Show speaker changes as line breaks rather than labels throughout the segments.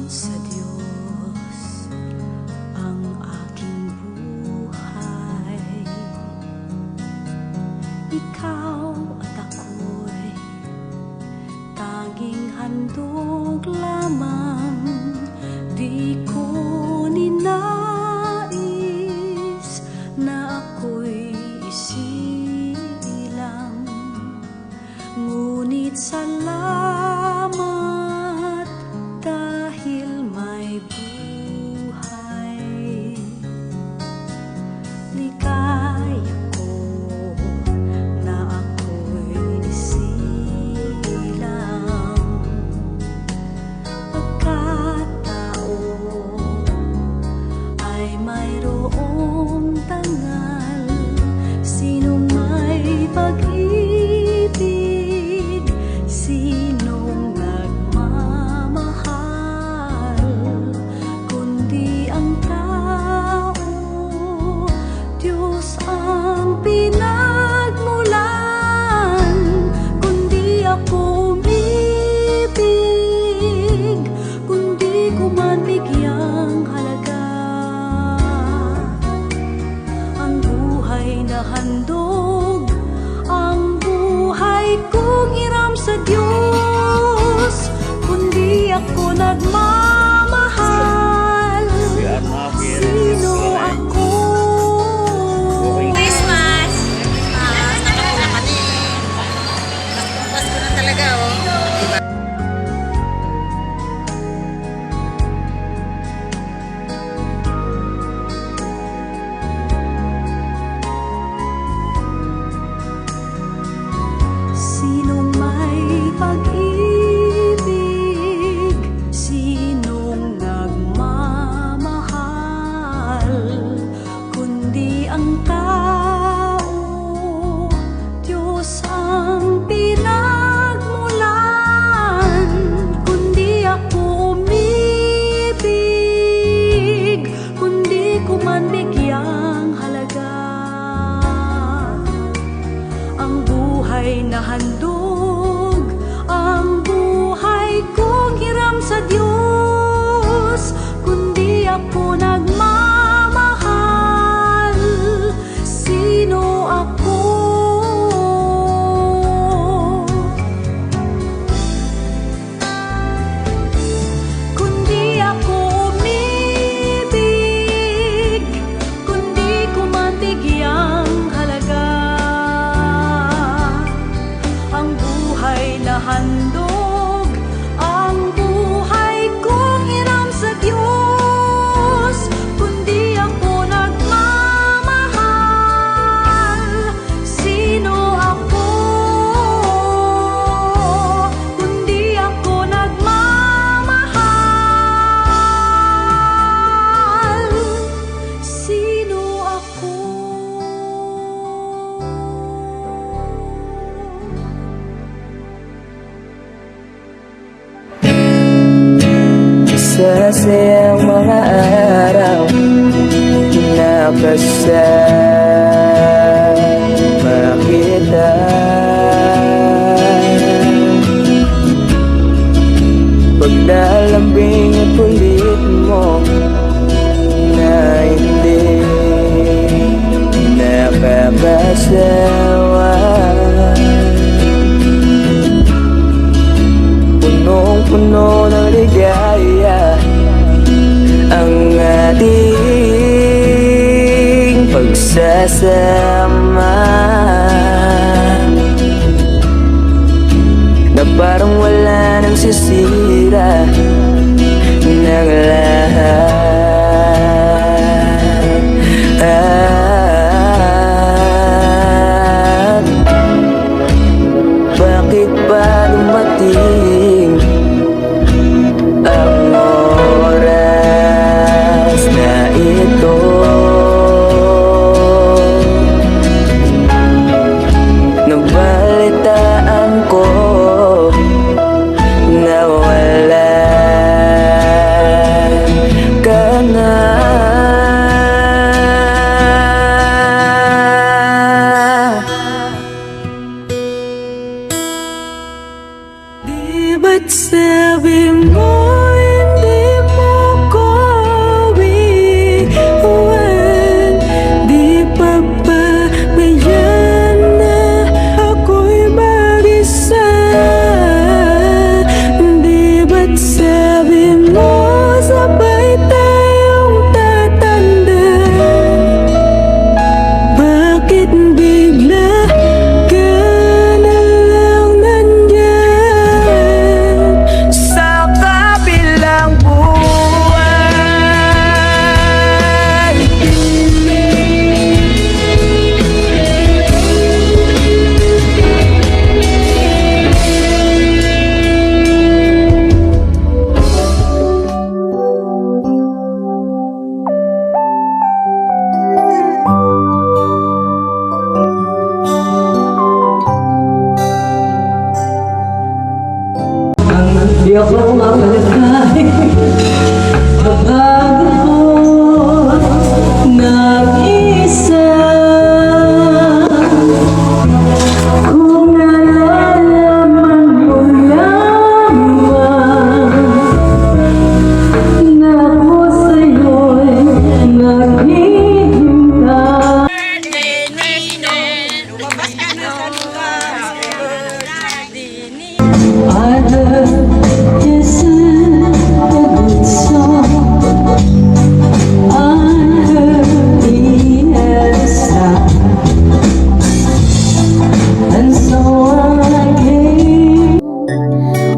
sa Diyos ang aking buhay. Ikaw at ako'y tanging handog lamang. Di ko ninais na ako'y isilang, ngunit salamat dahil may buhay. Ligaya ko na ako'y isilang, pagkatao ay mayroong dangal. Sinong may pag-ibig, sinong nagmamahal, kundi ang tao, Diyos ang pinagmulan. Kundi ako umibig, kundi ko man bigyang halaga ang buhay na handog, ang buhay kong hiram sa Diyos. Kundi ako nagmamahal, sino ako?
Christmas! Nakapula ka ni. Pasko na talaga, oh. Diba?
Sinong may pag-ibig, sinong nagmamahal, kundi ang tao, Diyos ang pinagmulan. Kundi ako umibig, kundi ko man bigyang halaga ang buhay na handog, ang buhay kong hiram sa Diyos. Kundi ako nagmamahal, sino ako? Kundi ako umibig, kundi ko man bigyang halaga ang buhay na handog, ang buhay kong hiram sa Diyos. Kundi ako nagmamahal, sino ako? Kundi ako nagmamahal, sino ako?
Masasayang mga araw nakasama kita. Paglalambing at kulit mo na hindi nakakasawa. Punong-puno ng ligaya ang ating pagsasama, na parang wala nang sisira ng lahat. Bakit ba dumating ang oras na ito? Nabalitaan ko na wala ka na. Di ba't sabi mo hindi
Di ako mapalagay kapag ako nag-isa. Kung nalalaman mo lamang na ako sa'yo'y naghihintay.
Lumabas ka na sa lugar.
I heard you sing a good song. I heard he had a style, and so I came.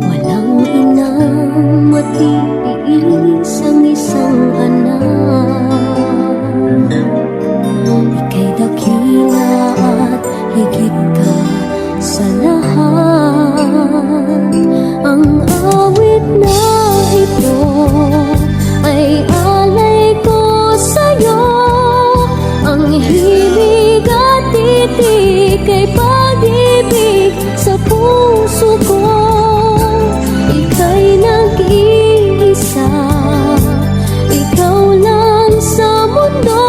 Walang inang matiis ang isang anak. Ika'y dakila at higit ka sa lahat. Ang awit na ito ay alay ko sa'yo. Ang himig at titik ay pag-ibig sa puso ko. Ika'y nag-iisa, ikaw lang sa mundo.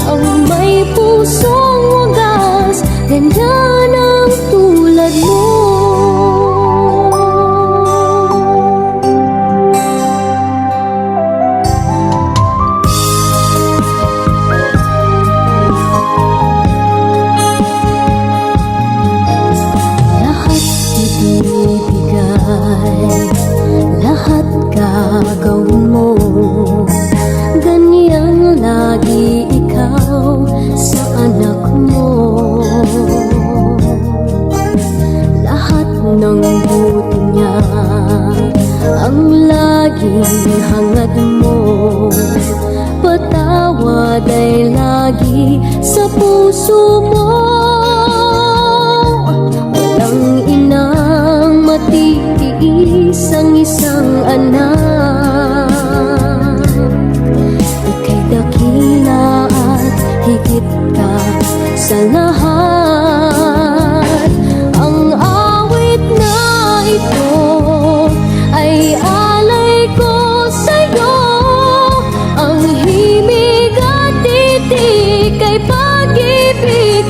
Ang may pusong wagas, ganyan ang tulad mo. Lahat ibibigay, lahat gagawin mo. Ganyan lagi ikaw sa anak mo. Lahat ng buti niya ang laging hangad mo. Patawad ay lagi sa puso mo. Walang inang matitiis ang isang anak. Ika'y dakila at higit ka sa lahat. Ang awit na ito ay alay ko sa'yo. Ang himig at titik ay pag-ibig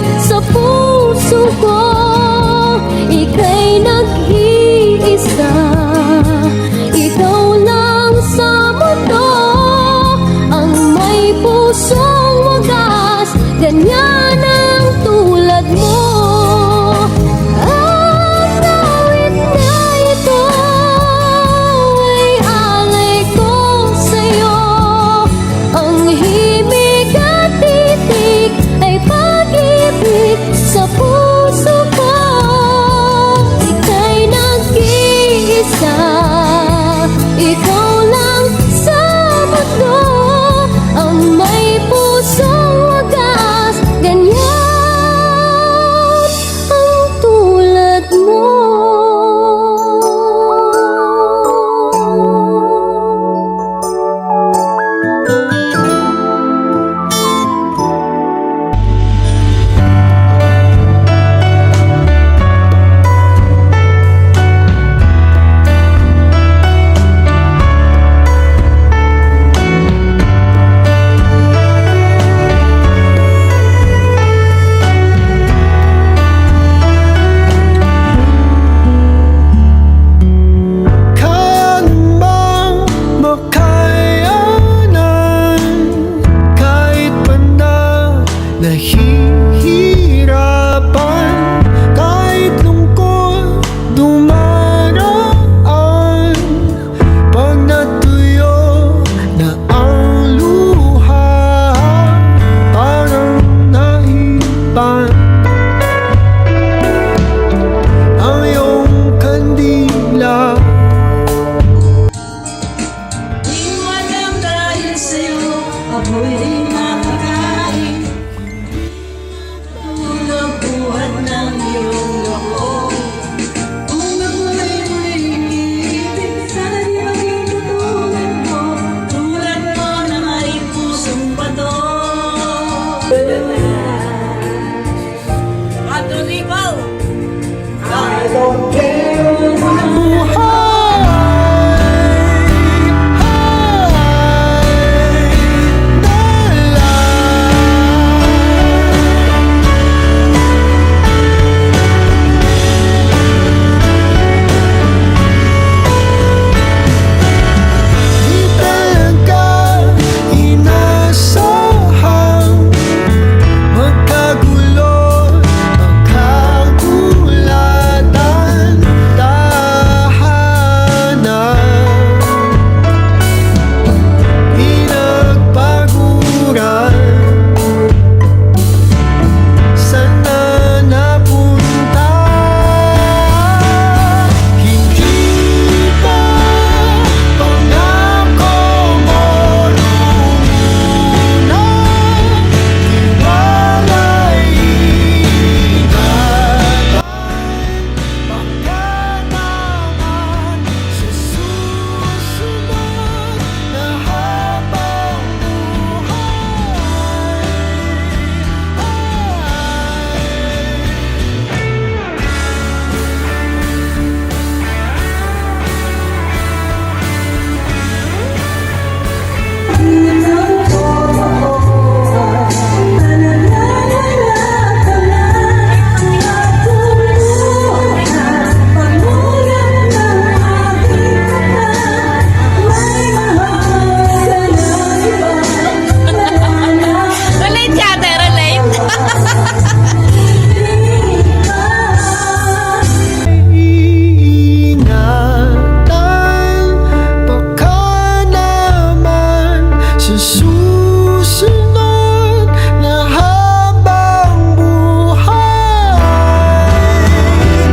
只属